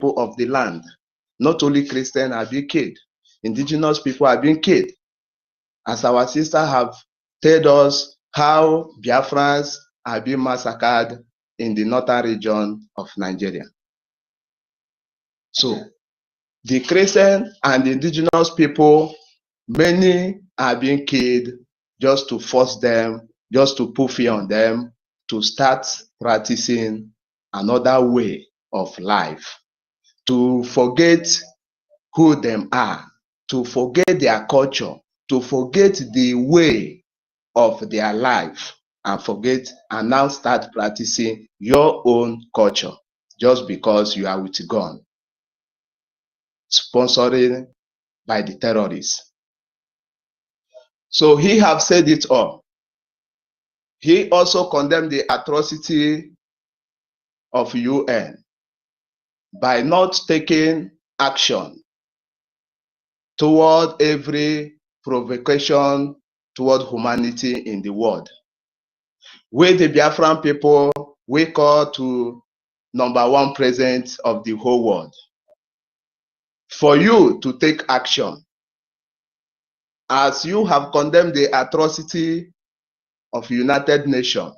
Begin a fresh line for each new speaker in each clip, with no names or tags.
people of the land. Not only Christians are being killed, indigenous people are being killed. As our sisters have told us how Biafrans are being massacred in the northern region of Nigeria. So, the Christian and the indigenous people, many are being killed just to force them, just to put fear on them, to start practicing another way of life, to forget who they are, to forget their culture, to forget the way of their life, and now start practicing your own culture just because you are with gun, sponsored by the terrorists. So he have said it all. He also condemned the atrocity of UN by not taking action toward every provocation toward humanity in the world. We, the Biafran people, we call to #1 president of the whole world for you to take action. As you have condemned the atrocity of United Nations,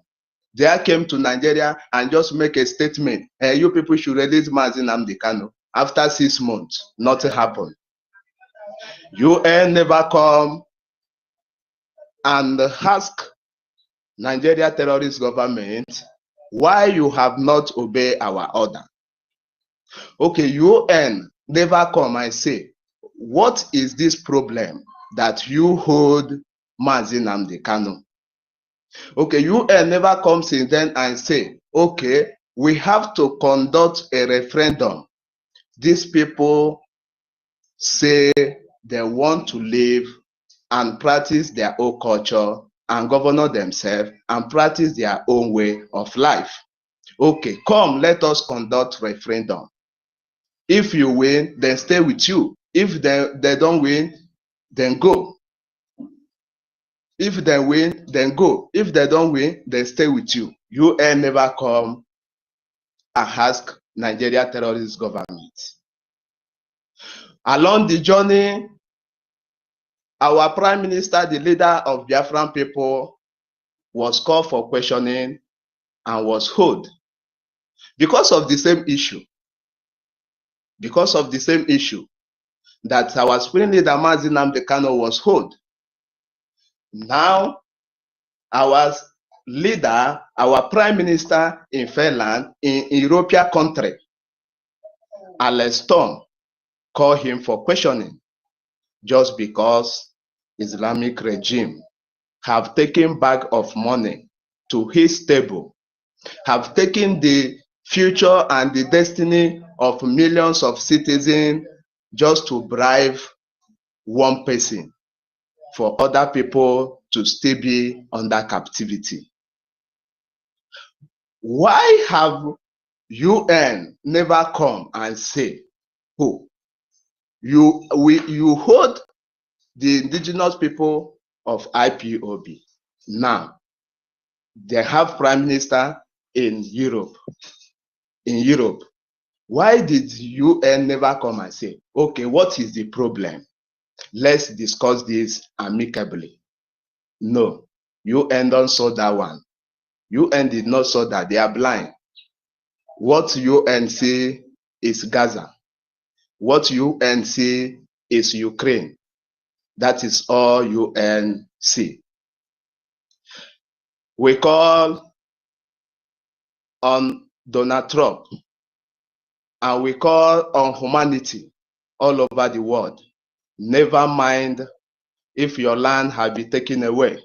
they came to Nigeria and just make a statement, hey, you people should release Mazi Nnamdi Kanu. After 6 months, nothing happened. UN never come and ask Nigeria terrorist government why you have not obeyed our order. Okay, UN never come and say, what is this problem that you hold Mazi Nnamdi Kanu? Okay, UN never comes in then and say, okay, we have to conduct a referendum. These people say they want to live and practice their own culture and govern themselves and practice their own way of life. Okay, come, let us conduct referendum. If you win, then stay with you. If they don't win, then go. If they win, then go. If they don't win, then stay with you. UN never come and ask Nigeria terrorist government. Along the journey, our Prime Minister, the leader of Biafran people, was called for questioning and was held because of the same issue. Because of the same issue that our supreme leader Mazi Nnamdi Kanu was held. Now, our leader, our Prime Minister in Finland, in European country, MILESTONE, called him for questioning just because Islamic regime have taken bag of money to his table, have taken the future and the destiny of millions of citizens just to bribe one person for other people to still be under captivity. Why have UN never come and say, oh, you hold the indigenous people of IPOB. Now, they have Prime Minister in Europe. In Europe, why did UN never come and say, okay, what is the problem? Let's discuss this amicably. No, UN don't saw that one. UN did not saw that. They are blind. What UN say is Gaza. What UN say is Ukraine. That is all UN see. We call on Donald Trump and we call on humanity all over the world. Never mind if your land has been taken away.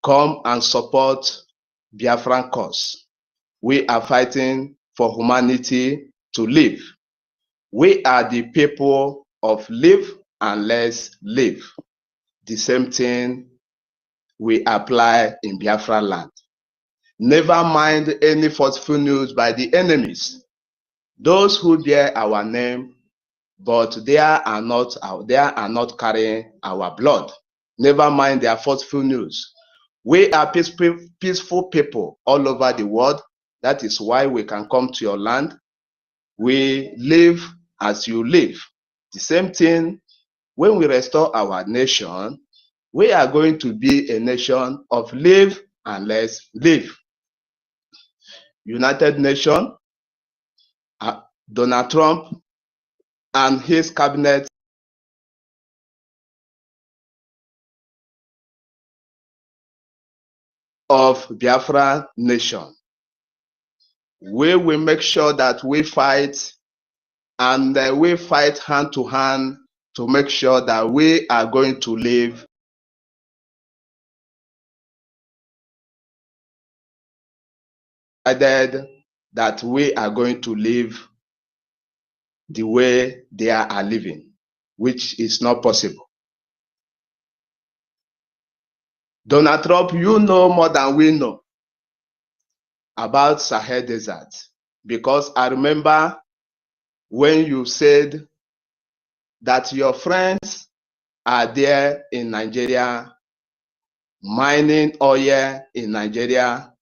Come and support Biafran cause. We are fighting for humanity to live. We are the people of live and let's live. The same thing we apply in Biafra land. Never mind any falseful news by the enemies. Those who bear our name, but they are not carrying our blood. Never mind their falseful news. We are peaceful people all over the world. That is why we can come to your land. We live as you live. The same thing, when we restore our nation, we are going to be a nation of live and let's live. United Nations, Donald Trump and his cabinet of Biafra nation. We will make sure that we fight, and we fight hand to hand to make sure that we are going to live that we are going to live the way they are living, which is not possible. Donald Trump, you know more than we know about Sahel Desert, because I remember when you said that your friends are there in Nigeria, mining oil in Nigeria,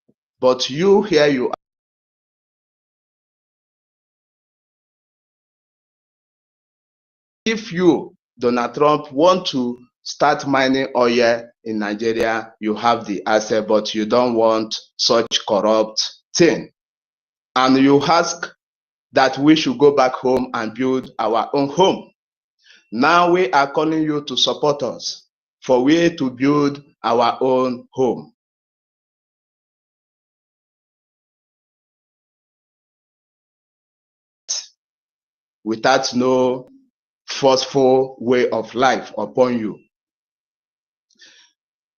but you here you are. If you, Donald Trump, want to start mining oil in Nigeria, you have the asset, but you don't want such corrupt thing. And you ask that we should go back home and build our own home. Now we are calling you to support us for we to build our own home. Without no forceful way of life upon you.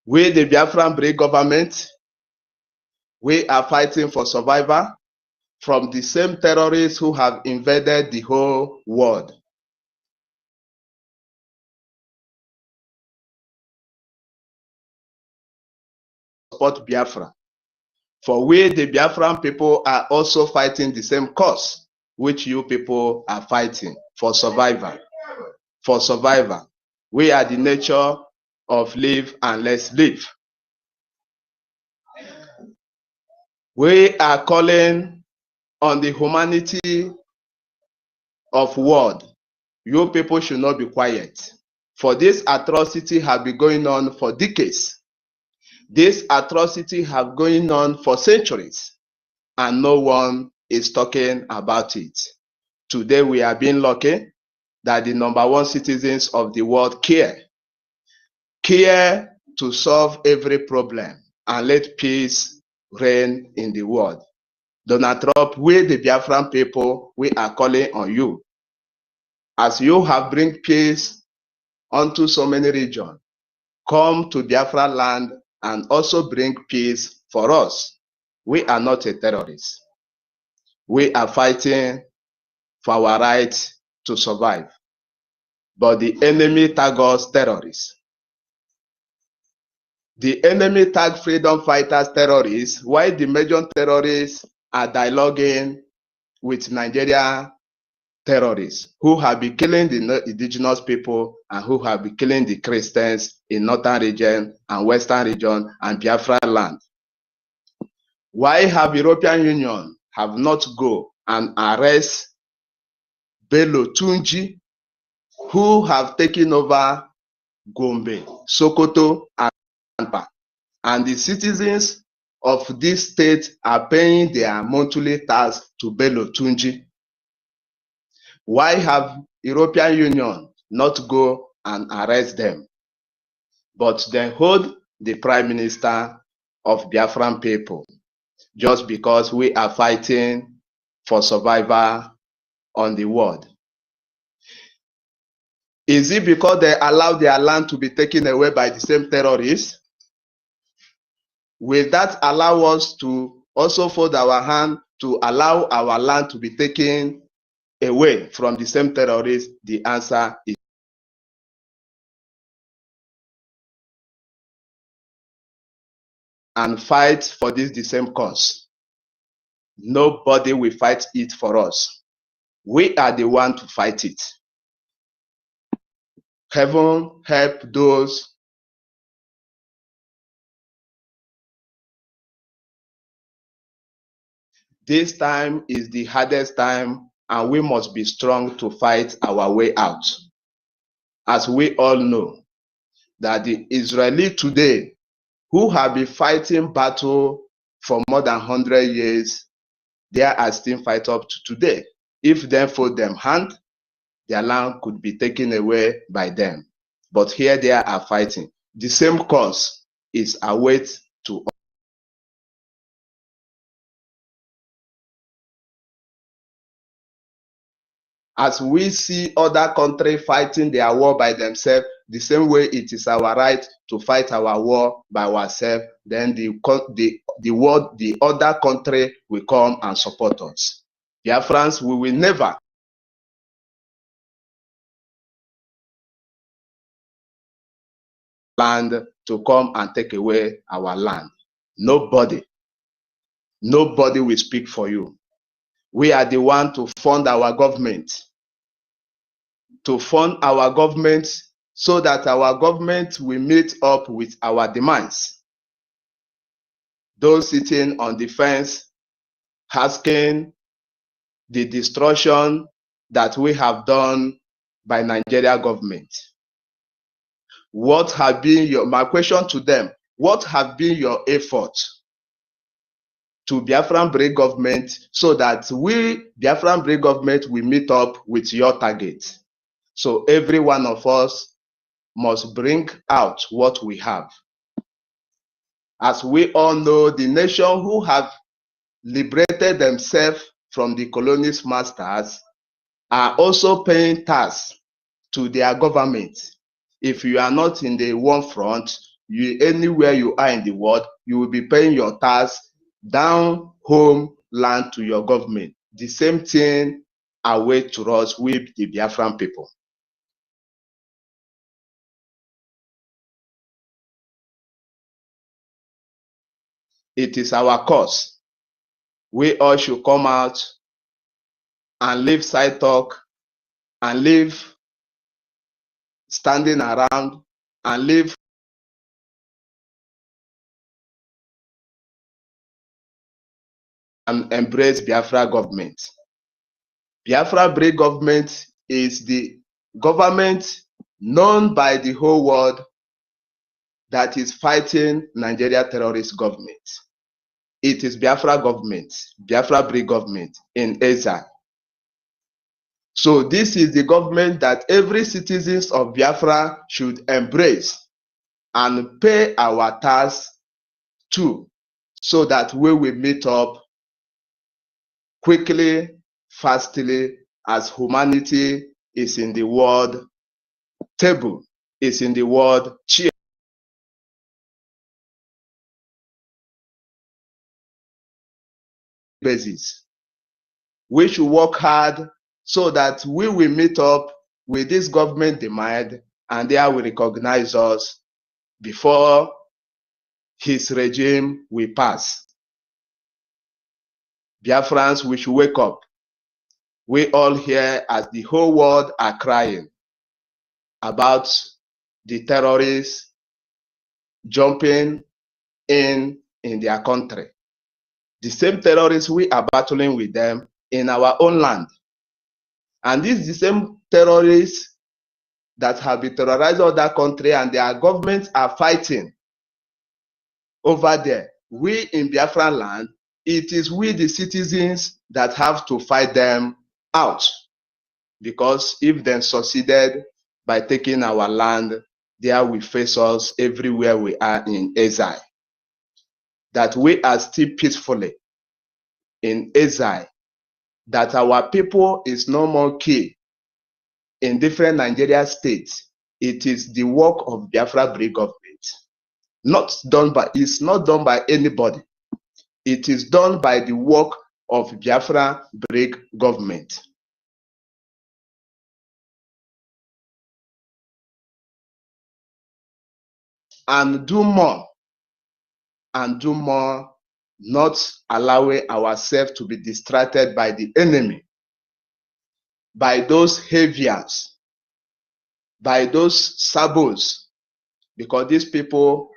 We, the Biafran BRGIE government, we are fighting for survival from the same terrorists who have invaded the whole world. Support Biafra. For we, the Biafran people, are also fighting the same cause which you people are fighting for survival. For survival. We are the nature of live and let's live. We are calling on the humanity of world. You people should not be quiet. For this atrocity have been going on for decades. This atrocity have going on for centuries, and no one is talking about it. Today we are being lucky that the #1 citizens of the world care to solve every problem and let peace reign in the world. Donald Trump, we the Biafran people, we are calling on you. As you have bring peace unto so many regions, come to Biafra land and also bring peace for us. We are not a terrorist. We are fighting for our right to survive. But the enemy tag us terrorists. The enemy tag freedom fighters terrorists, while the major terrorists are dialoguing with Nigeria terrorists who have been killing the indigenous people and who have been killing the Christians in northern region and western region and Biafra land. Why have European Union have not go and arrest Bello Tunji, who have taken over Gombe, Sokoto, and Tampa, and the citizens of this state are paying their monthly tax to Bello Tunji? Why have European Union not go and arrest them, but then hold the Prime Minister of Biafran people just because we are fighting for survival on the world? Is it because they allow their land to be taken away by the same terrorists? Will that allow us to also fold our hand to allow our land to be taken away from the same terrorists? The answer is and fight for this the same cause. Nobody will fight it for us. We are the one to fight it. Heaven help those this time is the hardest time and we must be strong to fight our way out. As we all know, that the Israeli today, who have been fighting battle for more than 100 years, they are still fight up to today. If them fold them hand, their land could be taken away by them. But here they are fighting. The same cause is await to as we see other countries fighting their war by themselves, the same way it is our right to fight our war by ourselves, then the other country will come and support us. Biafrans, we will never land to come and take away our land. Nobody will speak for you. We are the one to fund our government. To fund our government so that our government will meet up with our demands. Those sitting on the fence asking the destruction that we have done by Nigeria government. What have been my question to them, what have been your efforts to Biafran BRGIE government so that we, Biafran BRGIE government, will meet up with your target? So every one of us must bring out what we have. As we all know, the nation who have liberated themselves from the colonialist masters are also paying tax to their government. If you are not in the one front, anywhere you are in the world, you will be paying your tax down home land to your government. The same thing awaits to us with the Biafran people. It is our cause. We all should come out and leave side talk and leave standing around and leave and embrace Biafra government. Biafra BRGIE government is the government known by the whole world that is fighting Nigeria terrorist government. It is Biafra government, Biafra BRGIE government in exile. So this is the government that every citizen of Biafra should embrace and pay our tax to, so that we will meet up quickly, fastly, as humanity is in the world table, is in the world chair basis. We should work hard so that we will meet up with this government demand and they will recognize us before his regime will pass. Biafrans, we should wake up. We all here, as the whole world are crying about the terrorists jumping in their country. The same terrorists, we are battling with them in our own land. And this is the same terrorists that have been terrorizing other countries and their governments are fighting over there. We in Biafran land, it is we the citizens that have to fight them out. Because if they succeeded by taking our land, they will face us everywhere we are in exile. That we are still peacefully in exile. That our people is no more key in different Nigeria states. It is the work of Biafra BRGIE government. It's not done by anybody. It is done by the work of Biafra BRGIE government. And do more, not allowing ourselves to be distracted by the enemy, by those havians, by those sabos, because these people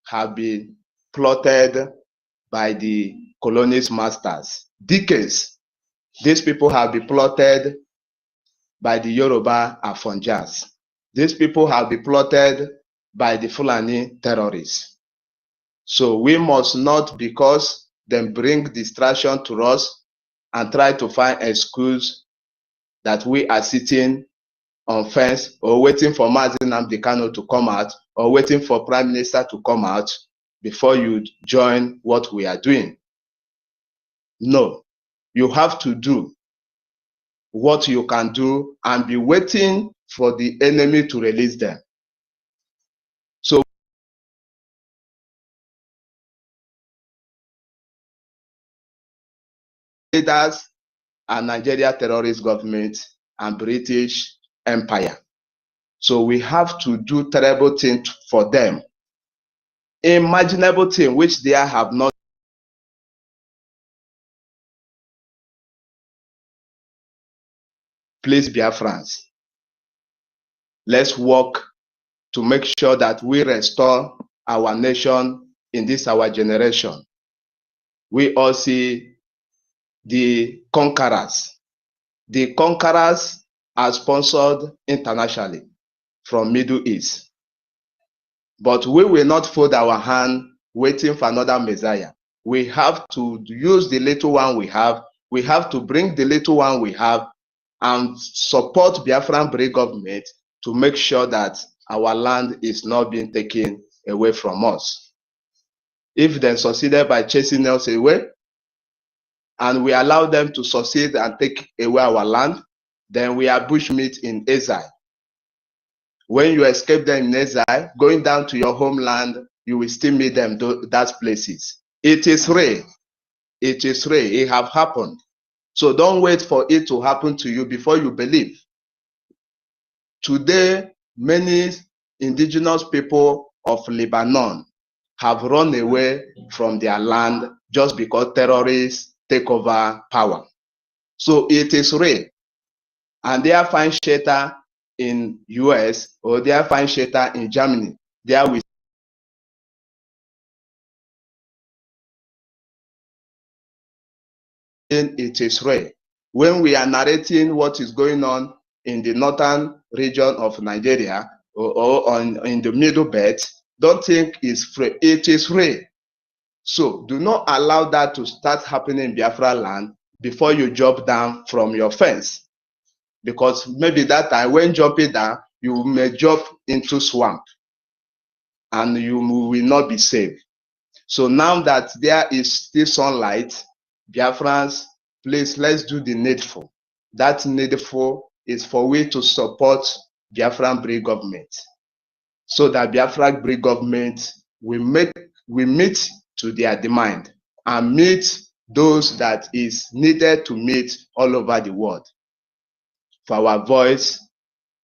have been plotted by the colonialist masters. Decades, These people have been plotted by the Yoruba Afonjas. These people have been plotted by the Fulani terrorists. So we must not, because they bring distraction to us and try to find excuse that we are sitting on fence or waiting for Mazi Nnamdi Kanu to come out or waiting for Prime Minister to come out before you join what we are doing. No, you have to do what you can do and be waiting for the enemy to release them. So leaders are Nigeria terrorist government and British Empire. So we have to do terrible things for them. Imaginable things which they have not. Please, Biafrans, let's work to make sure that we restore our nation in this our generation. We all see the conquerors. The conquerors are sponsored internationally from Middle East. But we will not fold our hand waiting for another Messiah. We have to use the little one we have. We have to bring the little one we have and support Biafran Brigade government to make sure that our land is not being taken away from us. If they succeeded by chasing us away, and we allow them to succeed and take away our land, then we are bushmeat in exile. When you escape them in exile, going down to your homeland, you will still meet them those places. It is rare. It is rare. It have happened. So don't wait for it to happen to you before you believe. Today, many indigenous people of Lebanon have run away from their land just because terrorists take over power. So it is rare. And they find shelter in US or they find shelter in Germany. There we it is rare. When we are narrating what is going on in the northern region of Nigeria or in the middle belt, don't think it's free. It is rare. So do not allow that to start happening in Biafra land before you jump down from your fence. Because maybe that time when jumping down, you may jump into swamp and you will not be safe. So now that there is still sunlight, Biafrans, please, let's do the needful. That needful is for we to support Biafran Brigade government so that Biafran Brigade government will meet to their demand and meet those that is needed to meet all over the world for our voice,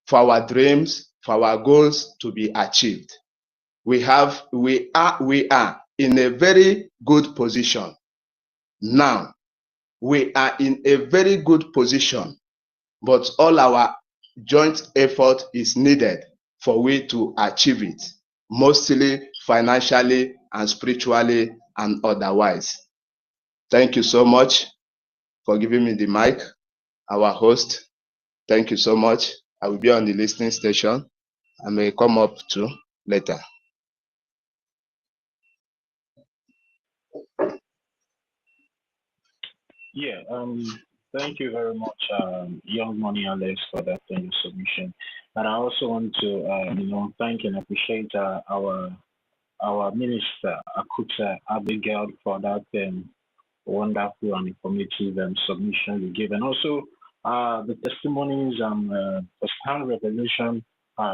for our dreams, for our goals to be achieved. We are in a very good position. Now, we are in a very good position, but all our joint effort is needed for we to achieve it, mostly financially and spiritually and otherwise. Thank you so much for giving me the mic, our host. Thank you so much. I will be on the listening station. I may come up too later.
Yeah, thank you very much, Young Money Alex, for that submission. And I also want to, thank and appreciate our Minister Akuta Abigail for that wonderful and informative submission you gave, and also the testimonies and first-hand revelation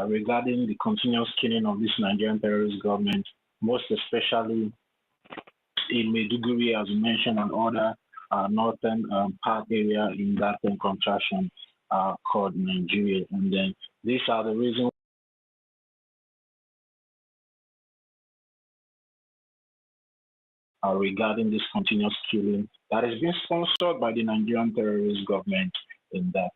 regarding the continuous killing of this Nigerian terrorist government, most especially in Maiduguri, as you mentioned, and other northern part area in that contraction called Nigeria. And then these are the reasons regarding this continuous killing that is being sponsored by the Nigerian terrorist government in that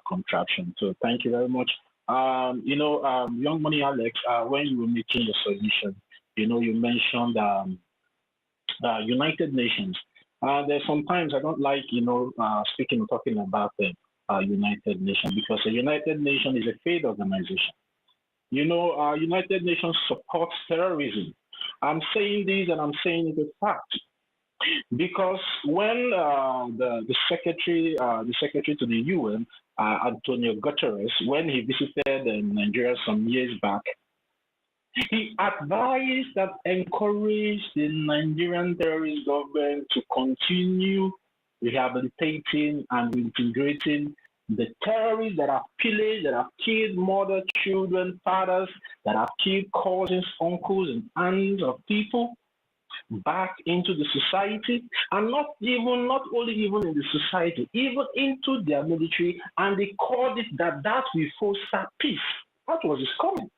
contraction. So thank you very much. Young Money Alex, when you were making your submission, you mentioned United Nations. Sometimes I don't like, speaking or talking about the United Nations, because the United Nations is a failed organization. United Nations supports terrorism. I'm saying this and I'm saying it with fact. Because when the secretary to the UN, Antonio Guterres, when he visited Nigeria some years back, he advised that encourage the Nigerian terrorist government to continue rehabilitating and integrating the terrorists that have pillaged, that have killed mother, children, fathers, that have killed cousins, uncles, and aunts of people back into the society, and not only even in the society, even into their military, and they called it that will foster peace. That was his comment.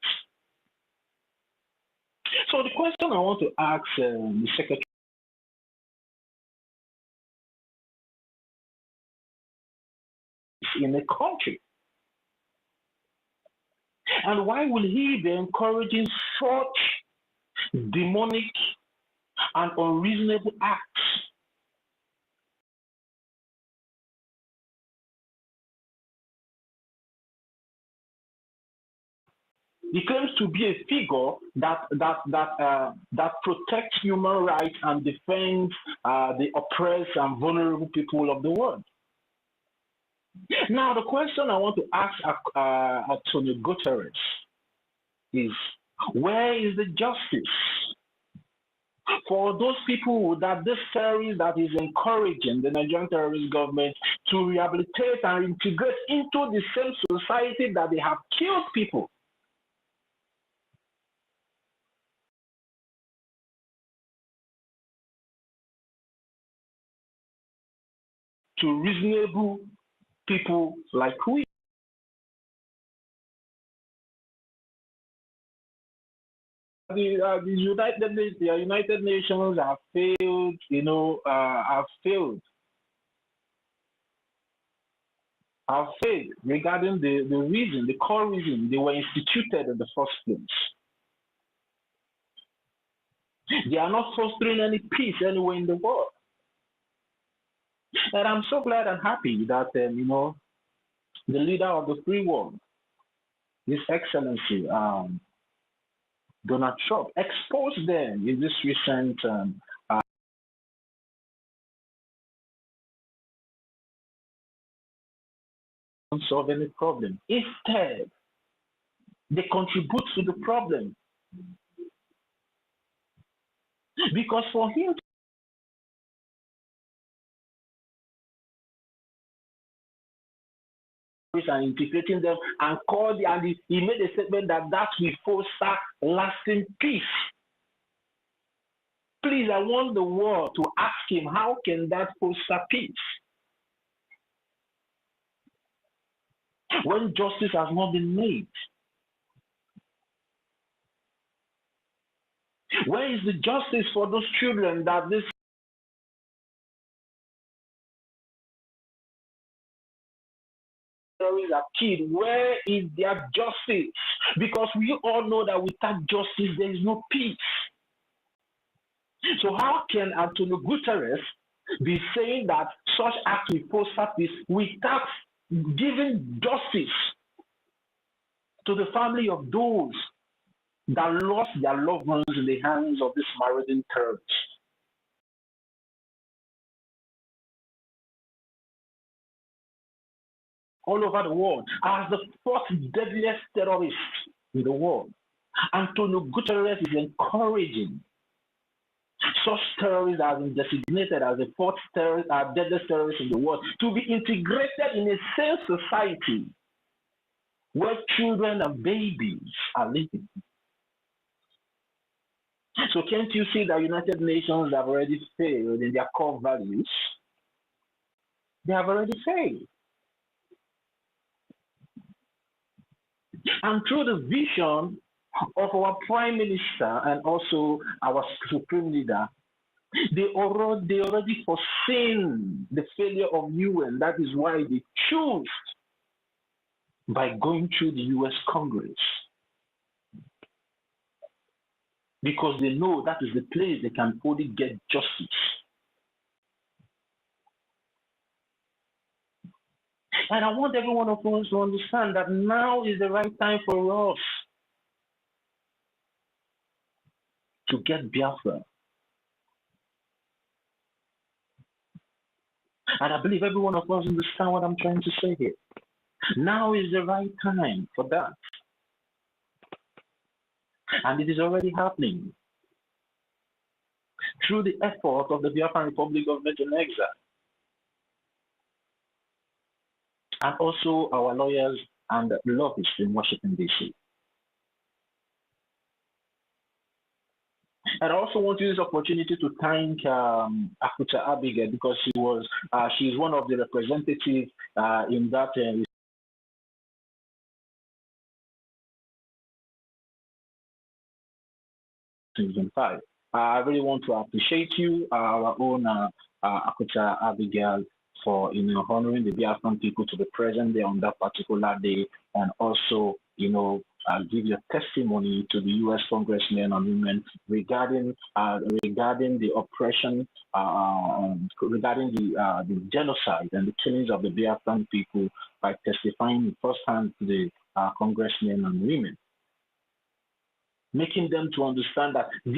So the question I want to ask the Secretary in a country, and why will he be encouraging such demonic and unreasonable acts? He claims to be a figure that protects human rights and defends the oppressed and vulnerable people of the world. Now, the question I want to ask Antonio Guterres is, where is the justice for those people that this terrorist that is encouraging the Nigerian terrorist government to rehabilitate and integrate into the same society that they have killed people? To reasonable people like we. The United Nations have failed, have failed regarding the core reason they were instituted in the first place. They are not fostering any peace anywhere in the world. And I'm so glad and happy that, the leader of the free world, His Excellency, Donald Trump, exposed them in this recent solve any problem. Instead, they contribute to the problem. Because for him and integrating them and he made a statement that will foster lasting peace. Please, I want the world to ask him, how can that foster peace when justice has not been made? Where is the justice for those children that this terrorists have killed? Where is their justice? Because we all know that without justice, there is no peace. So how can Antonio Guterres be saying that such acts will foster peace without giving justice to the family of those that lost their loved ones in the hands of this marauding terrorists? All over the world, as the fourth deadliest terrorist in the world, Antonio Guterres is encouraging such terrorists that have been designated as the fourth deadliest terrorist in the world to be integrated in a same society where children and babies are living. So can't you see that United Nations have already failed in their core values? They have already failed. And through the vision of our Prime Minister and also our Supreme Leader, they already foreseen the failure of UN. That is why they choose by going through the US Congress. Because they know that is the place they can only get justice. And I want every one of us to understand that now is the right time for us to get Biafra. And I believe every one of us understand what I'm trying to say here. Now is the right time for that. And it is already happening through the effort of the Biafran Republic Government in Exile. And also our lawyers and lobbyists in Washington, D.C. And I also want to use this opportunity to thank EFIK-IBIBIO because she's one of the representatives in that 2005. I really want to appreciate you, our own EFIK-IBIBIO, for honoring the Biafran people to be present there on that particular day, and also give your testimony to the U.S. congressmen and women regarding the oppression, regarding the genocide and the killings of the Biafran people, by testifying firsthand to the congressmen and women, making them to understand that